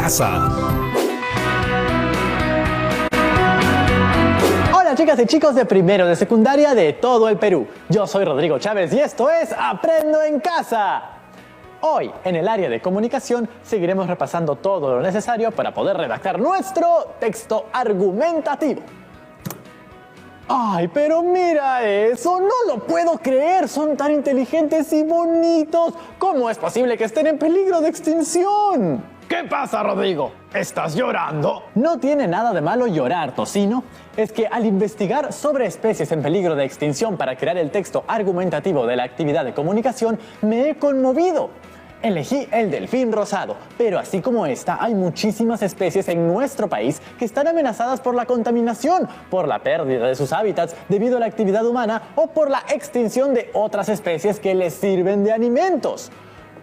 casa. Hola chicas y chicos de primero de secundaria de todo el Perú. Yo soy Rodrigo Chávez y esto es Aprendo en Casa. Hoy, en el área de comunicación, seguiremos repasando todo lo necesario para poder redactar nuestro texto argumentativo. ¡Ay, pero mira eso! ¡No lo puedo creer! ¡Son tan inteligentes y bonitos! ¿Cómo es posible que estén en peligro de extinción? ¿Qué pasa, Rodrigo? ¿Estás llorando? No tiene nada de malo llorar, Tocino. Es que al investigar sobre especies en peligro de extinción para crear el texto argumentativo de la actividad de comunicación, me he conmovido. Elegí el delfín rosado, pero así como esta, hay muchísimas especies en nuestro país que están amenazadas por la contaminación, por la pérdida de sus hábitats debido a la actividad humana o por la extinción de otras especies que les sirven de alimentos.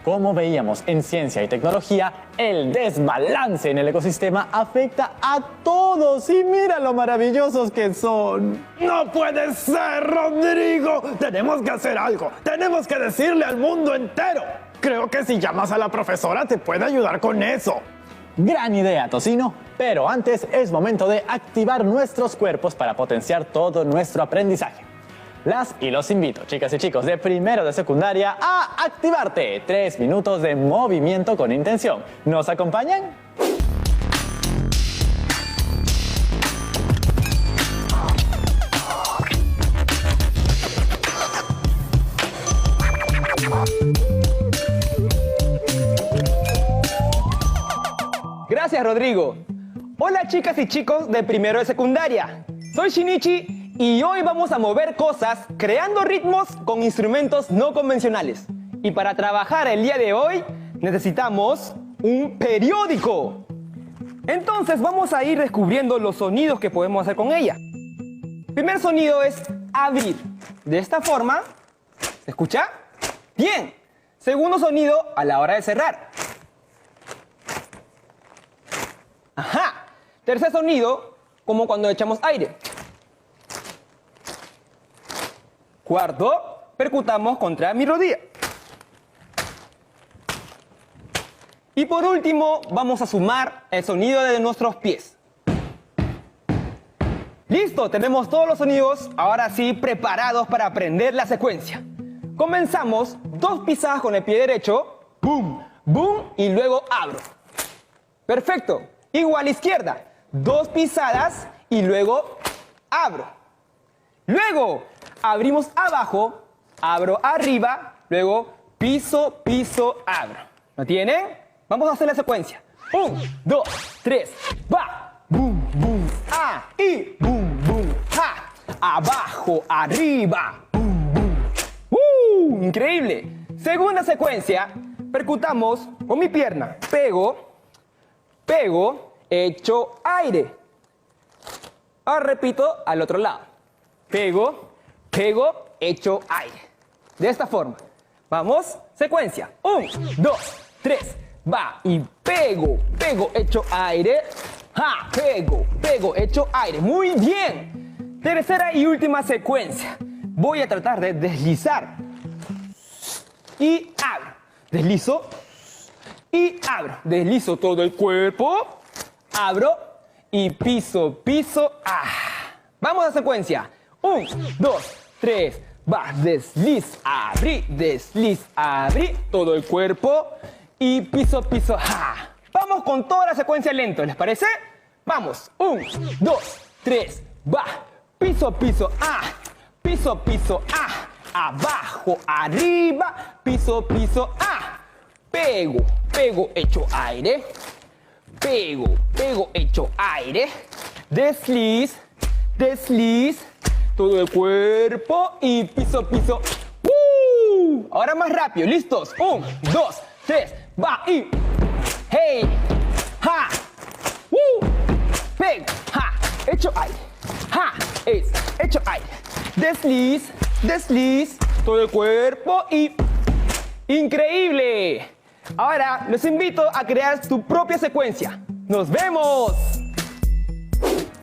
Como veíamos en Ciencia y Tecnología, el desbalance en el ecosistema afecta a todos y mira lo maravillosos que son. ¡No puede ser, Rodrigo! ¡Tenemos que hacer algo! ¡Tenemos que decirle al mundo entero! Creo que si llamas a la profesora te puede ayudar con eso. Gran idea, Tocino. Pero antes es momento de activar nuestros cuerpos para potenciar todo nuestro aprendizaje. Las y los invito, chicas y chicos de primero de secundaria, a activarte. 3 minutos de movimiento con intención. ¿Nos acompañan? Gracias, Rodrigo. Hola, chicas y chicos de primero de secundaria. Soy Shinichi y hoy vamos a mover cosas creando ritmos con instrumentos no convencionales. Y para trabajar el día de hoy necesitamos un periódico. Entonces vamos a ir descubriendo los sonidos que podemos hacer con ella. Primer sonido es abrir. De esta forma, ¿se escucha? Bien. Segundo sonido a la hora de cerrar. Ajá. Tercer sonido, como cuando echamos aire. Cuarto, percutamos contra mi rodilla. Y por último, vamos a sumar el sonido de nuestros pies. ¡Listo! Tenemos todos los sonidos, ahora sí, preparados para aprender la secuencia. Comenzamos 2 pisadas con el pie derecho. ¡Boom! ¡Boom! Y luego abro. ¡Perfecto! Igual a izquierda, 2 pisadas y luego abro. Luego abrimos abajo, abro arriba, luego piso, piso, abro. ¿Lo tienen? Vamos a hacer la secuencia. 1, 2, 3, va. Boom, boom, ah, y boom, boom, ja. Abajo, arriba, boom, boom. Increíble. Segunda secuencia, percutamos con mi pierna. Pego, pego, echo aire. Ahora repito al otro lado. Pego, pego, echo aire. De esta forma. Vamos, secuencia. 1, 2, 3, va. Y pego, pego, echo aire. Ja, pego, pego, echo aire. Muy bien. Tercera y última secuencia. Voy a tratar de deslizar. Y abro. Deslizo. Y abro. Deslizo todo el cuerpo. Abro y piso, piso, ah. Vamos a secuencia. 1, 2, 3, va. Desliz, abrí, todo el cuerpo. Y piso, piso, ah. Vamos con toda la secuencia lento, ¿les parece? Vamos. 1, 2, 3, va. Piso, piso, ah. Piso, piso, ah. Abajo, arriba, piso, piso, ah. Pego, pego, echo aire. Pego, pego, echo aire. Desliz, desliz, todo el cuerpo y piso, piso. Ahora más rápido, ¿listos? 1, 2, 3, va y hey, ja, pego, ja, echo aire, ja, echo aire. Desliz, desliz, todo el cuerpo y ¡increíble! Ahora los invito a crear tu propia secuencia. ¡Nos vemos!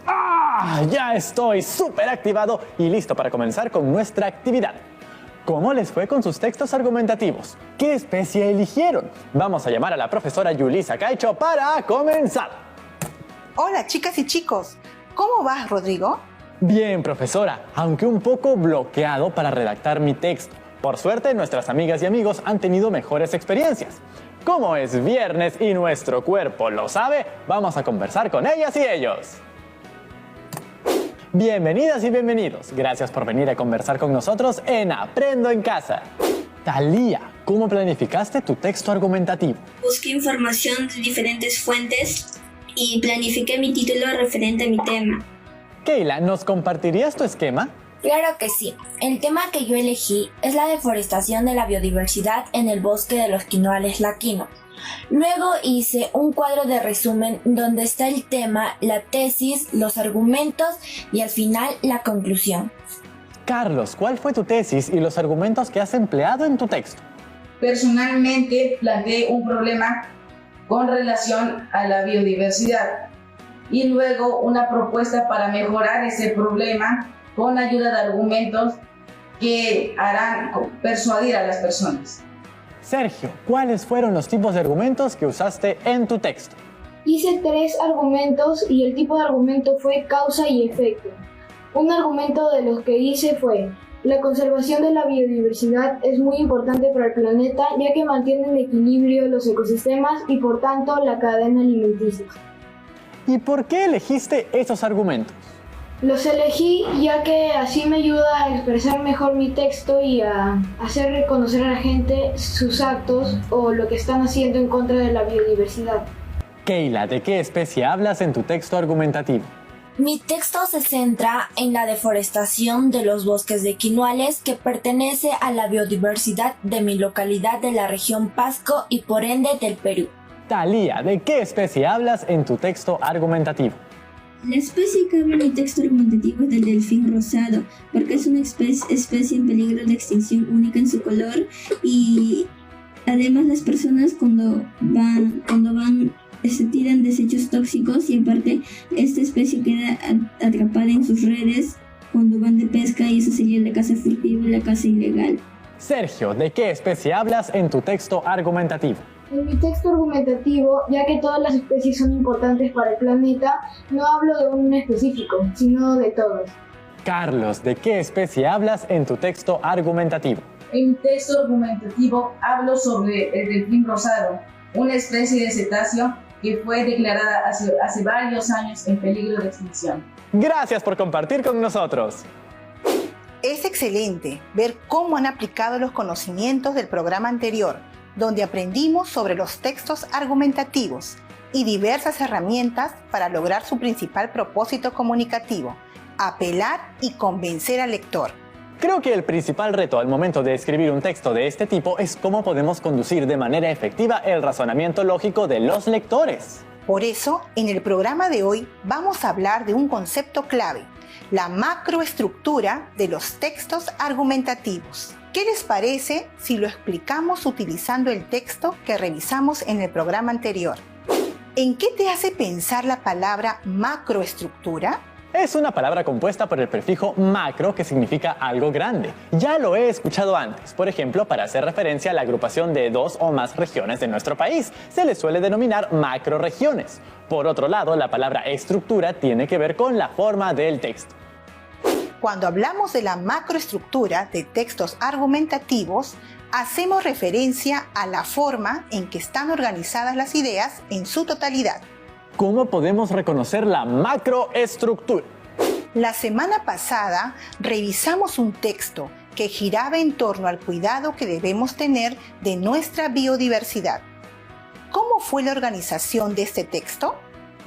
¡Ah! Ya estoy súper activado y listo para comenzar con nuestra actividad. ¿Cómo les fue con sus textos argumentativos? ¿Qué especie eligieron? Vamos a llamar a la profesora Yulisa Caicho para comenzar. Hola chicas y chicos, ¿cómo vas, Rodrigo? Bien, profesora, aunque un poco bloqueado para redactar mi texto. Por suerte, nuestras amigas y amigos han tenido mejores experiencias. Como es viernes y nuestro cuerpo lo sabe, vamos a conversar con ellas y ellos. Bienvenidas y bienvenidos. Gracias por venir a conversar con nosotros en Aprendo en Casa. Talía, ¿cómo planificaste tu texto argumentativo? Busqué información de diferentes fuentes y planifiqué mi título referente a mi tema. Keila, ¿nos compartirías tu esquema? Claro que sí. El tema que yo elegí es la deforestación de la biodiversidad en el bosque de los quinoales laquinos. Luego hice un cuadro de resumen donde está el tema, la tesis, los argumentos y al final la conclusión. Carlos, ¿cuál fue tu tesis y los argumentos que has empleado en tu texto? Personalmente planteé un problema con relación a la biodiversidad y luego una propuesta para mejorar ese problema con ayuda de argumentos que harán persuadir a las personas. Sergio, ¿cuáles fueron los tipos de argumentos que usaste en tu texto? Hice 3 argumentos y el tipo de argumento fue causa y efecto. Un argumento de los que hice fue: la conservación de la biodiversidad es muy importante para el planeta ya que mantiene en equilibrio los ecosistemas y por tanto la cadena alimenticia. ¿Y por qué elegiste esos argumentos? Los elegí ya que así me ayuda a expresar mejor mi texto y a hacer reconocer a la gente sus actos o lo que están haciendo en contra de la biodiversidad. Keila, ¿de qué especie hablas en tu texto argumentativo? Mi texto se centra en la deforestación de los bosques de quinoales que pertenece a la biodiversidad de mi localidad de la región Pasco y por ende del Perú. Talía, ¿de qué especie hablas en tu texto argumentativo? La especie que habla en mi texto argumentativo es del delfín rosado, porque es una especie en peligro de extinción única en su color y además las personas cuando van se tiran desechos tóxicos y aparte esta especie queda atrapada en sus redes cuando van de pesca y eso sería la caza furtiva y la caza ilegal. Sergio, ¿de qué especie hablas en tu texto argumentativo? En mi texto argumentativo, ya que todas las especies son importantes para el planeta, no hablo de un específico, sino de todos. Carlos, ¿de qué especie hablas en tu texto argumentativo? En mi texto argumentativo hablo sobre el delfín rosado, una especie de cetáceo que fue declarada hace varios años en peligro de extinción. Gracias por compartir con nosotros. Es excelente ver cómo han aplicado los conocimientos del programa anterior, donde aprendimos sobre los textos argumentativos y diversas herramientas para lograr su principal propósito comunicativo: apelar y convencer al lector. Creo que el principal reto al momento de escribir un texto de este tipo es cómo podemos conducir de manera efectiva el razonamiento lógico de los lectores. Por eso, en el programa de hoy vamos a hablar de un concepto clave: la macroestructura de los textos argumentativos. ¿Qué les parece si lo explicamos utilizando el texto que revisamos en el programa anterior? ¿En qué te hace pensar la palabra macroestructura? Es una palabra compuesta por el prefijo macro, que significa algo grande. Ya lo he escuchado antes, por ejemplo, para hacer referencia a la agrupación de 2 o más regiones de nuestro país. Se les suele denominar macroregiones. Por otro lado, la palabra estructura tiene que ver con la forma del texto. Cuando hablamos de la macroestructura de textos argumentativos, hacemos referencia a la forma en que están organizadas las ideas en su totalidad. ¿Cómo podemos reconocer la macroestructura? La semana pasada revisamos un texto que giraba en torno al cuidado que debemos tener de nuestra biodiversidad. ¿Cómo fue la organización de este texto?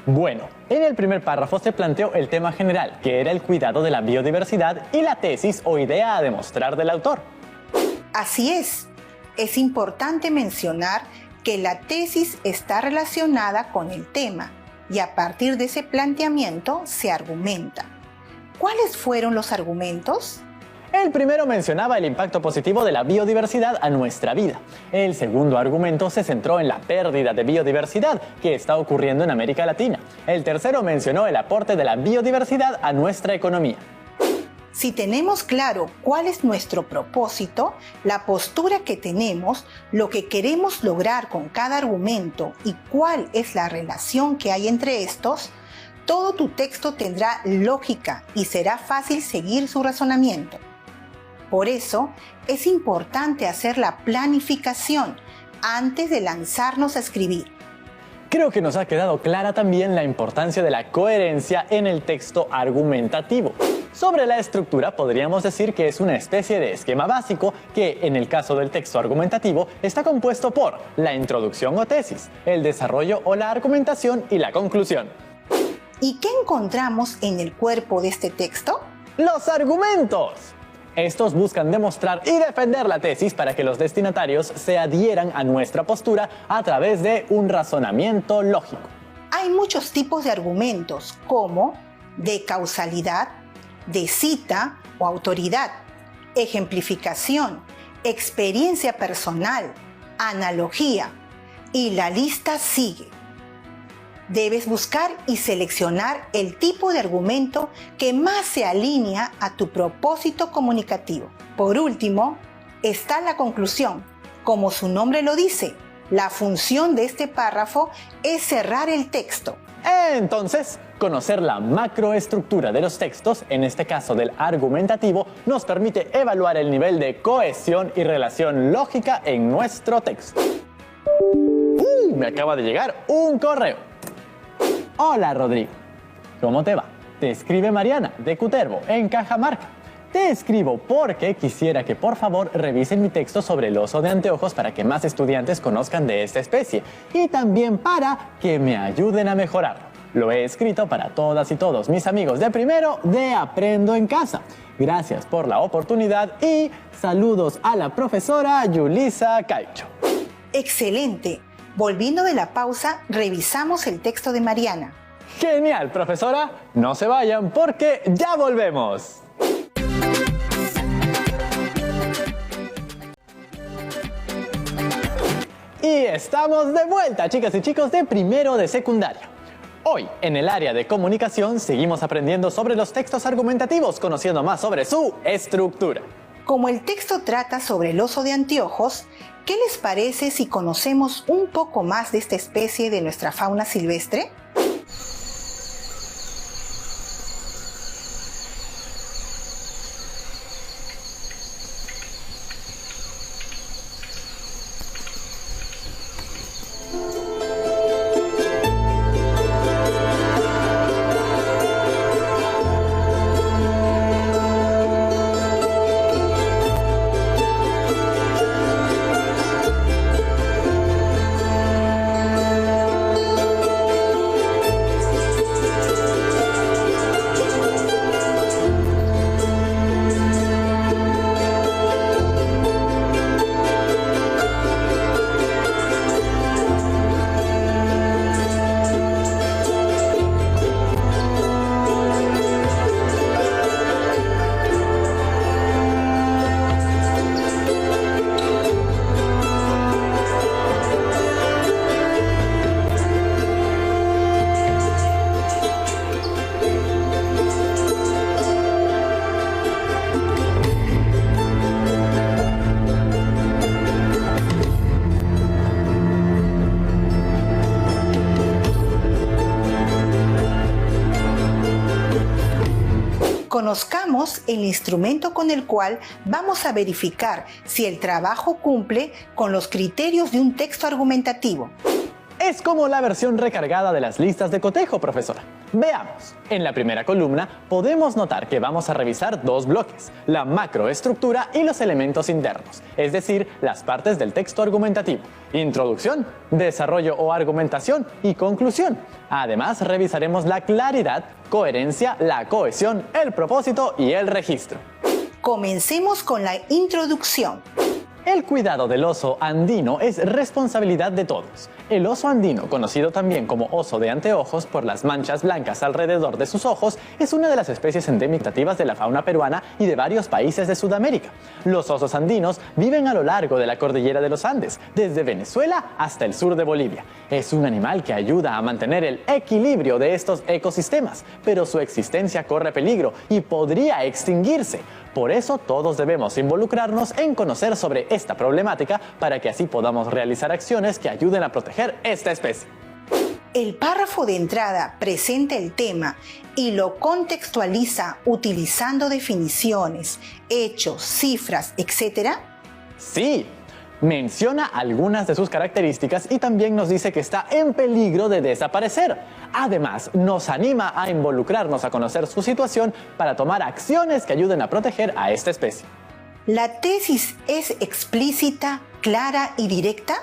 Bueno, en el primer párrafo se planteó el tema general, que era el cuidado de la biodiversidad, y la tesis o idea a demostrar del autor. Así es importante mencionar que la tesis está relacionada con el tema y a partir de ese planteamiento se argumenta. ¿Cuáles fueron los argumentos? El primero mencionaba el impacto positivo de la biodiversidad a nuestra vida. El segundo argumento se centró en la pérdida de biodiversidad que está ocurriendo en América Latina. El tercero mencionó el aporte de la biodiversidad a nuestra economía. Si tenemos claro cuál es nuestro propósito, la postura que tenemos, lo que queremos lograr con cada argumento y cuál es la relación que hay entre estos, todo tu texto tendrá lógica y será fácil seguir su razonamiento. Por eso, es importante hacer la planificación antes de lanzarnos a escribir. Creo que nos ha quedado clara también la importancia de la coherencia en el texto argumentativo. Sobre la estructura podríamos decir que es una especie de esquema básico que, en el caso del texto argumentativo, está compuesto por la introducción o tesis, el desarrollo o la argumentación y la conclusión. ¿Y qué encontramos en el cuerpo de este texto? ¡Los argumentos! Estos buscan demostrar y defender la tesis para que los destinatarios se adhieran a nuestra postura a través de un razonamiento lógico. Hay muchos tipos de argumentos, como de causalidad, de cita o autoridad, ejemplificación, experiencia personal, analogía, y la lista sigue. Debes buscar y seleccionar el tipo de argumento que más se alinea a tu propósito comunicativo. Por último, está la conclusión. Como su nombre lo dice, la función de este párrafo es cerrar el texto. Entonces, conocer la macroestructura de los textos, en este caso del argumentativo, nos permite evaluar el nivel de cohesión y relación lógica en nuestro texto. Me acaba de llegar un correo. Hola Rodrigo, ¿cómo te va? Te escribe Mariana de Cutervo en Cajamarca. Te escribo porque quisiera que por favor revisen mi texto sobre el oso de anteojos para que más estudiantes conozcan de esta especie y también para que me ayuden a mejorarlo. Lo he escrito para todas y todos mis amigos de primero de Aprendo en Casa. Gracias por la oportunidad y saludos a la profesora Yulisa Caicho. ¡Excelente! Volviendo de la pausa, revisamos el texto de Mariana. ¡Genial, profesora! No se vayan porque ya volvemos. Y estamos de vuelta, chicas y chicos de primero de secundaria. Hoy, en el área de comunicación, seguimos aprendiendo sobre los textos argumentativos, conociendo más sobre su estructura. Como el texto trata sobre el oso de anteojos, ¿qué les parece si conocemos un poco más de esta especie de nuestra fauna silvestre? Conozcamos el instrumento con el cual vamos a verificar si el trabajo cumple con los criterios de un texto argumentativo. Es como la versión recargada de las listas de cotejo, profesora. Veamos. En la primera columna podemos notar que vamos a revisar dos bloques, la macroestructura y los elementos internos, es decir, las partes del texto argumentativo, introducción, desarrollo o argumentación y conclusión. Además, revisaremos la claridad, coherencia, la cohesión, el propósito y el registro. Comencemos con la introducción. El cuidado del oso andino es responsabilidad de todos. El oso andino, conocido también como oso de anteojos por las manchas blancas alrededor de sus ojos, es una de las especies endémicas de la fauna peruana y de varios países de Sudamérica. Los osos andinos viven a lo largo de la cordillera de los Andes, desde Venezuela hasta el sur de Bolivia. Es un animal que ayuda a mantener el equilibrio de estos ecosistemas, pero su existencia corre peligro y podría extinguirse. Por eso todos debemos involucrarnos en conocer sobre esta problemática para que así podamos realizar acciones que ayuden a proteger esta especie. El párrafo de entrada presenta el tema y lo contextualiza utilizando definiciones, hechos, cifras, etc. Sí, menciona algunas de sus características y también nos dice que está en peligro de desaparecer. Además, nos anima a involucrarnos a conocer su situación para tomar acciones que ayuden a proteger a esta especie. ¿La tesis es explícita, clara y directa?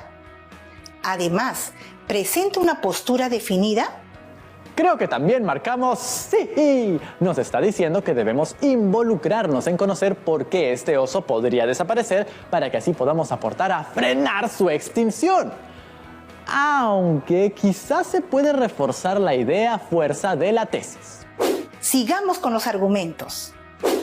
Además, ¿presenta una postura definida? Creo que también marcamos sí. Nos está diciendo que debemos involucrarnos en conocer por qué este oso podría desaparecer para que así podamos aportar a frenar su extinción. Aunque quizás se puede reforzar la idea a fuerza de la tesis. Sigamos con los argumentos.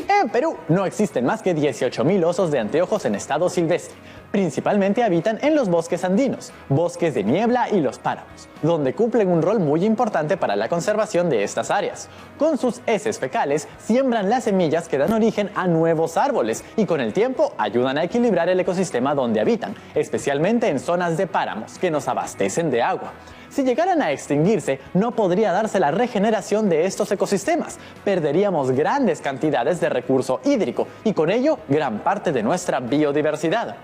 En Perú no existen más que 18.000 osos de anteojos en estado silvestre. Principalmente habitan en los bosques andinos, bosques de niebla y los páramos, donde cumplen un rol muy importante para la conservación de estas áreas. Con sus heces fecales siembran las semillas que dan origen a nuevos árboles y con el tiempo ayudan a equilibrar el ecosistema donde habitan, especialmente en zonas de páramos que nos abastecen de agua. Si llegaran a extinguirse, no podría darse la regeneración de estos ecosistemas. Perderíamos grandes cantidades de recurso hídrico y con ello gran parte de nuestra biodiversidad.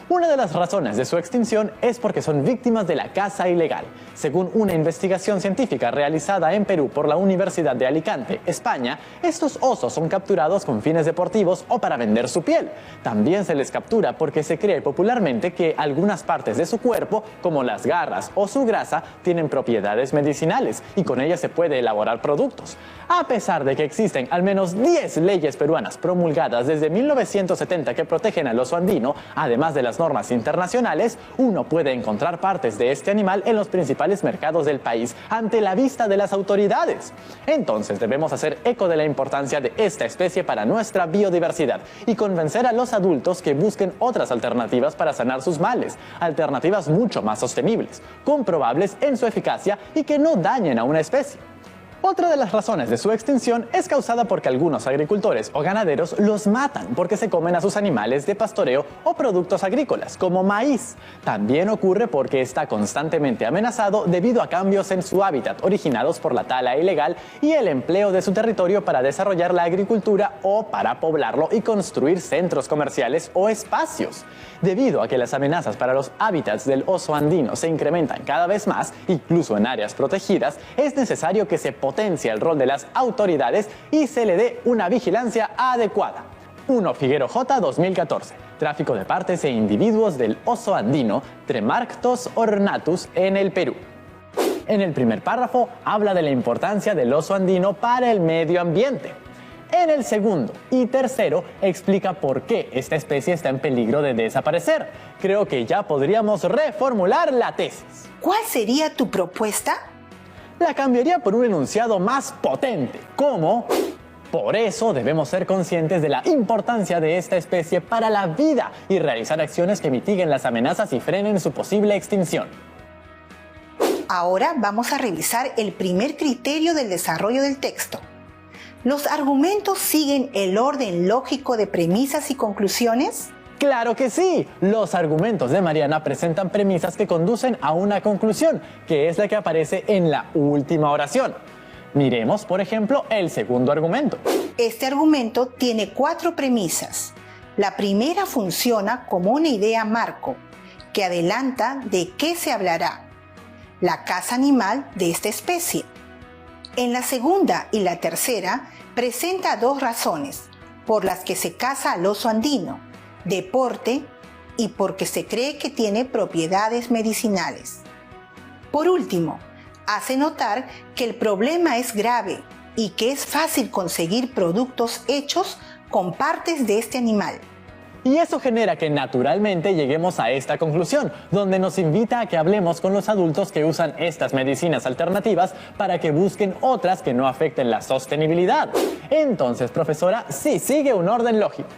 Una de las razones de su extinción es porque son víctimas de la caza ilegal. Según una investigación científica realizada en Perú por la Universidad de Alicante, España, estos osos son capturados con fines deportivos o para vender su piel. También se les captura porque se cree popularmente que algunas partes de su cuerpo, como las garras o su grasa, tienen propiedades medicinales y con ellas se puede elaborar productos. A pesar de que existen al menos 10 leyes peruanas promulgadas desde 1970 que protegen al oso andino, además de las normas internacionales, uno puede encontrar partes de este animal en los principales mercados del país ante la vista de las autoridades. Entonces debemos hacer eco de la importancia de esta especie para nuestra biodiversidad y convencer a los adultos que busquen otras alternativas para sanar sus males, alternativas mucho más sostenibles, comprobables en su eficacia y que no dañen a una especie. Otra de las razones de su extinción es causada porque algunos agricultores o ganaderos los matan porque se comen a sus animales de pastoreo o productos agrícolas, como maíz. También ocurre porque está constantemente amenazado debido a cambios en su hábitat originados por la tala ilegal y el empleo de su territorio para desarrollar la agricultura o para poblarlo y construir centros comerciales o espacios. Debido a que las amenazas para los hábitats del oso andino se incrementan cada vez más, incluso en áreas protegidas, es necesario que se potencie el rol de las autoridades y se le dé una vigilancia adecuada. 1 Figuero J 2014. Tráfico de partes e individuos del oso andino, Tremarctos ornatus, en el Perú. En el primer párrafo habla de la importancia del oso andino para el medio ambiente. En el segundo y tercero explica por qué esta especie está en peligro de desaparecer. Creo que ya podríamos reformular la tesis. ¿Cuál sería tu propuesta? La cambiaría por un enunciado más potente, como: por eso debemos ser conscientes de la importancia de esta especie para la vida y realizar acciones que mitiguen las amenazas y frenen su posible extinción. Ahora vamos a revisar el primer criterio del desarrollo del texto. ¿Los argumentos siguen el orden lógico de premisas y conclusiones? ¡Claro que sí! Los argumentos de Mariana presentan premisas que conducen a una conclusión, que es la que aparece en la última oración. Miremos, por ejemplo, el segundo argumento. Este argumento tiene 4 premisas. La primera funciona como una idea marco, que adelanta de qué se hablará: la caza animal de esta especie. En la segunda y la tercera presenta 2 razones por las que se caza al oso andino: deporte y porque se cree que tiene propiedades medicinales. Por último, hace notar que el problema es grave y que es fácil conseguir productos hechos con partes de este animal. Y eso genera que naturalmente lleguemos a esta conclusión, donde nos invita a que hablemos con los adultos que usan estas medicinas alternativas para que busquen otras que no afecten la sostenibilidad. Entonces, profesora, sí sigue un orden lógico.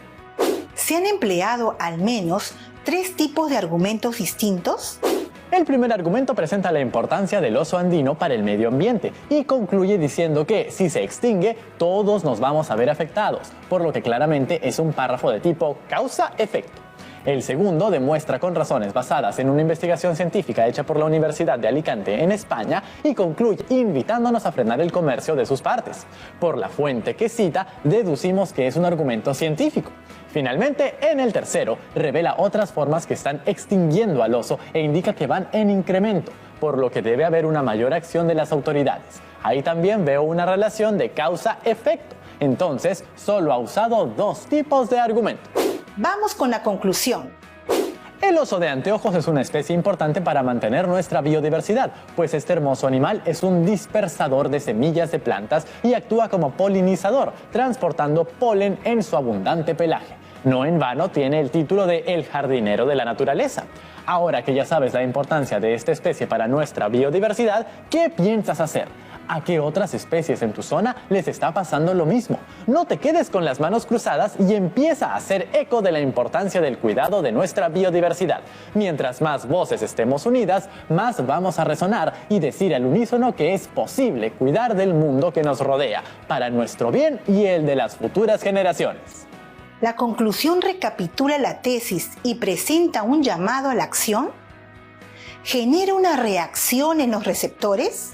¿Se han empleado al menos 3 tipos de argumentos distintos? El primer argumento presenta la importancia del oso andino para el medio ambiente y concluye diciendo que si se extingue, todos nos vamos a ver afectados, por lo que claramente es un párrafo de tipo causa-efecto. El segundo demuestra con razones basadas en una investigación científica hecha por la Universidad de Alicante en España y concluye invitándonos a frenar el comercio de sus partes. Por la fuente que cita, deducimos que es un argumento científico. Finalmente, en el tercero, revela otras formas que están extinguiendo al oso e indica que van en incremento, por lo que debe haber una mayor acción de las autoridades. Ahí también veo una relación de causa-efecto. Entonces, solo ha usado 2 tipos de argumentos. Vamos con la conclusión. El oso de anteojos es una especie importante para mantener nuestra biodiversidad, pues este hermoso animal es un dispersador de semillas de plantas y actúa como polinizador, transportando polen en su abundante pelaje. No en vano tiene el título de El jardinero de la naturaleza. Ahora que ya sabes la importancia de esta especie para nuestra biodiversidad, ¿qué piensas hacer? ¿A qué otras especies en tu zona les está pasando lo mismo? No te quedes con las manos cruzadas y empieza a hacer eco de la importancia del cuidado de nuestra biodiversidad. Mientras más voces estemos unidas, más vamos a resonar y decir al unísono que es posible cuidar del mundo que nos rodea, para nuestro bien y el de las futuras generaciones. ¿La conclusión recapitula la tesis y presenta un llamado a la acción? ¿Genera una reacción en los receptores?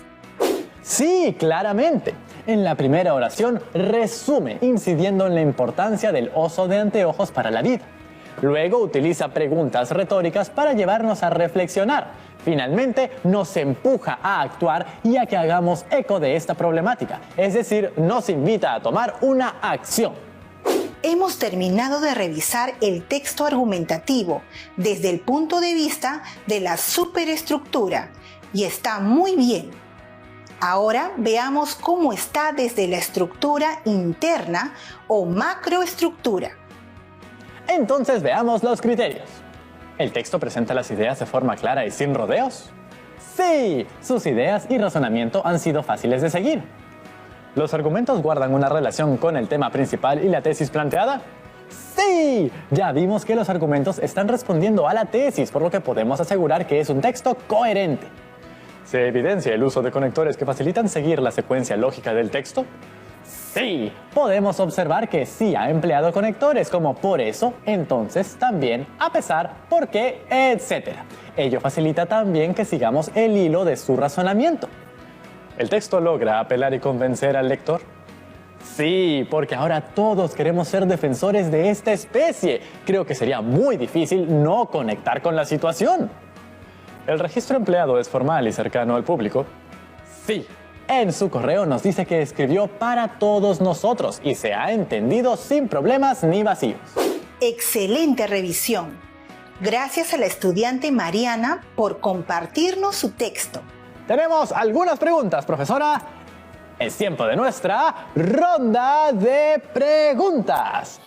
Sí, claramente. En la primera oración resume incidiendo en la importancia del oso de anteojos para la vida. Luego utiliza preguntas retóricas para llevarnos a reflexionar. Finalmente nos empuja a actuar y a que hagamos eco de esta problemática, es decir, nos invita a tomar una acción. Hemos terminado de revisar el texto argumentativo desde el punto de vista de la superestructura y está muy bien. Ahora veamos cómo está desde la estructura interna o macroestructura. Entonces veamos los criterios. ¿El texto presenta las ideas de forma clara y sin rodeos? Sí, sus ideas y razonamiento han sido fáciles de seguir. ¿Los argumentos guardan una relación con el tema principal y la tesis planteada? ¡Sí! Ya vimos que los argumentos están respondiendo a la tesis, por lo que podemos asegurar que es un texto coherente. ¿Se evidencia el uso de conectores que facilitan seguir la secuencia lógica del texto? Sí, podemos observar que sí ha empleado conectores como por eso, entonces, también, a pesar, por qué, etc. Ello facilita también que sigamos el hilo de su razonamiento. ¿El texto logra apelar y convencer al lector? Sí, porque ahora todos queremos ser defensores de esta especie. Creo que sería muy difícil no conectar con la situación. ¿El registro empleado es formal y cercano al público? Sí. En su correo nos dice que escribió para todos nosotros y se ha entendido sin problemas ni vacíos. Excelente revisión. Gracias a la estudiante Mariana por compartirnos su texto. Tenemos algunas preguntas, profesora. Es tiempo de nuestra ronda de preguntas.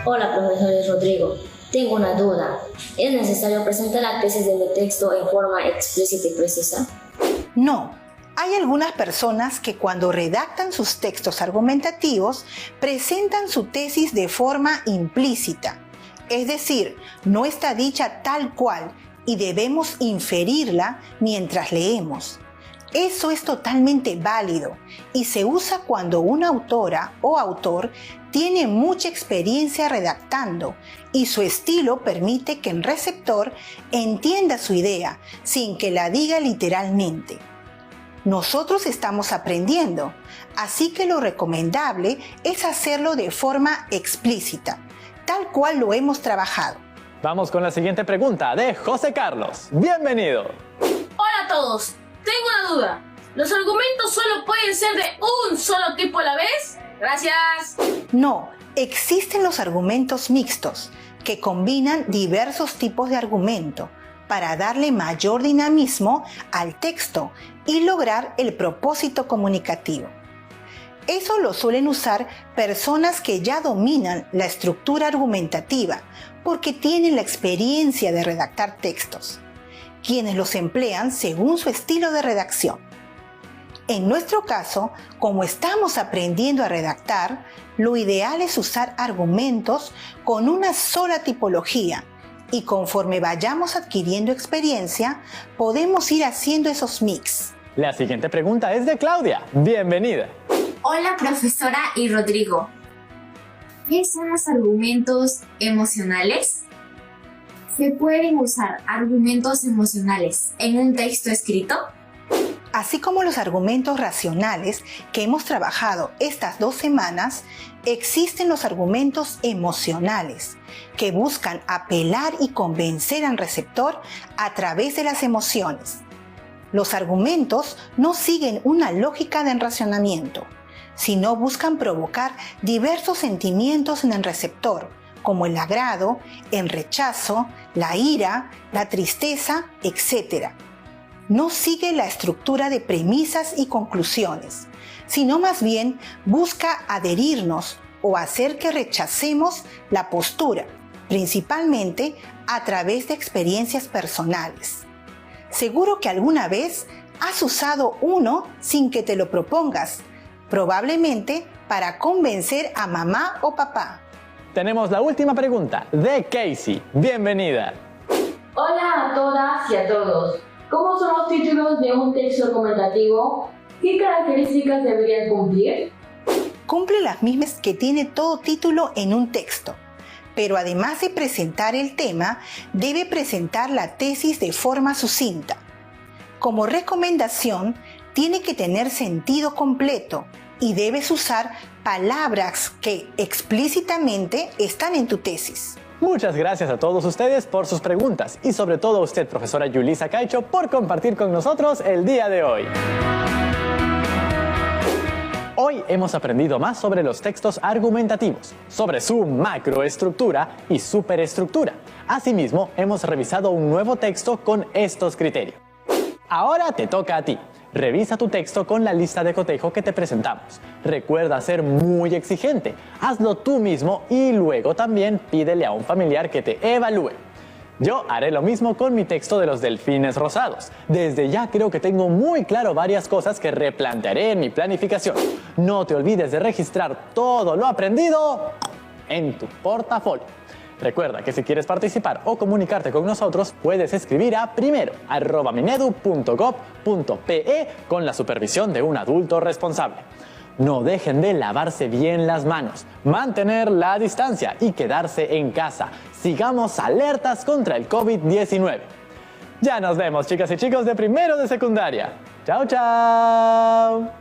Hola, profesor Rodrigo. Tengo una duda. ¿Es necesario presentar la tesis del texto en forma explícita y precisa? No. Hay algunas personas que cuando redactan sus textos argumentativos presentan su tesis de forma implícita. Es decir, no está dicha tal cual y debemos inferirla mientras leemos. Eso es totalmente válido y se usa cuando una autora o autor tiene mucha experiencia redactando y su estilo permite que el receptor entienda su idea sin que la diga literalmente. Nosotros estamos aprendiendo, así que lo recomendable es hacerlo de forma explícita, tal cual lo hemos trabajado. Vamos con la siguiente pregunta de José Carlos. ¡Bienvenido! Hola a todos. Tengo una duda. ¿Los argumentos solo pueden ser de un solo tipo a la vez? Gracias. No, existen los argumentos mixtos, que combinan diversos tipos de argumento para darle mayor dinamismo al texto y lograr el propósito comunicativo. Eso lo suelen usar personas que ya dominan la estructura argumentativa porque tienen la experiencia de redactar textos, quienes los emplean según su estilo de redacción. En nuestro caso, como estamos aprendiendo a redactar, lo ideal es usar argumentos con una sola tipología y conforme vayamos adquiriendo experiencia, podemos ir haciendo esos mix. La siguiente pregunta es de Claudia. Bienvenida. Hola, profesora y Rodrigo. ¿Qué son los argumentos emocionales? ¿Se pueden usar argumentos emocionales en un texto escrito? Así como los argumentos racionales que hemos trabajado estas 2 semanas, existen los argumentos emocionales que buscan apelar y convencer al receptor a través de las emociones. Los argumentos no siguen una lógica de razonamiento, sino buscan provocar diversos sentimientos en el receptor, como el agrado, el rechazo, la ira, la tristeza, etc. No sigue la estructura de premisas y conclusiones, sino más bien busca adherirnos o hacer que rechacemos la postura, principalmente a través de experiencias personales. Seguro que alguna vez has usado uno sin que te lo propongas, probablemente para convencer a mamá o papá. Tenemos la última pregunta de Casey. Bienvenida. Hola a todas y a todos. ¿Cómo son los títulos de un texto argumentativo? ¿Qué características deberían cumplir? Cumple las mismas que tiene todo título en un texto, pero además de presentar el tema, debe presentar la tesis de forma sucinta. Como recomendación, tiene que tener sentido completo y debes usar palabras que explícitamente están en tu tesis. Muchas gracias a todos ustedes por sus preguntas y sobre todo a usted, profesora Yulisa Caicho, por compartir con nosotros el día de hoy. Hoy hemos aprendido más sobre los textos argumentativos, sobre su macroestructura y superestructura. Asimismo, hemos revisado un nuevo texto con estos criterios. Ahora te toca a ti. Revisa tu texto con la lista de cotejo que te presentamos. Recuerda ser muy exigente. Hazlo tú mismo y luego también pídele a un familiar que te evalúe. Yo haré lo mismo con mi texto de los delfines rosados. Desde ya creo que tengo muy claro varias cosas que replantearé en mi planificación. No te olvides de registrar todo lo aprendido en tu portafolio. Recuerda que si quieres participar o comunicarte con nosotros, puedes escribir a primero@minedu.gov.pe con la supervisión de un adulto responsable. No dejen de lavarse bien las manos, mantener la distancia y quedarse en casa. Sigamos alertas contra el COVID-19. Ya nos vemos, chicas y chicos de primero de secundaria. ¡Chao, chao!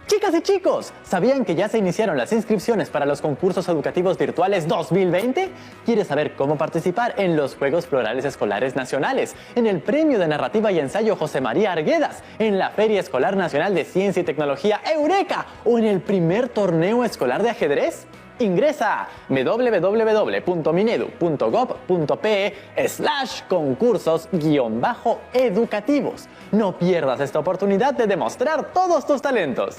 Chicas y chicos, ¿sabían que ya se iniciaron las inscripciones para los concursos educativos virtuales 2020? ¿Quieres saber cómo participar en los Juegos Florales Escolares Nacionales, en el Premio de Narrativa y Ensayo José María Arguedas, en la Feria Escolar Nacional de Ciencia y Tecnología Eureka o en el primer torneo escolar de ajedrez? Ingresa a www.minedu.gov.pe/concursos-educativos. No pierdas esta oportunidad de demostrar todos tus talentos.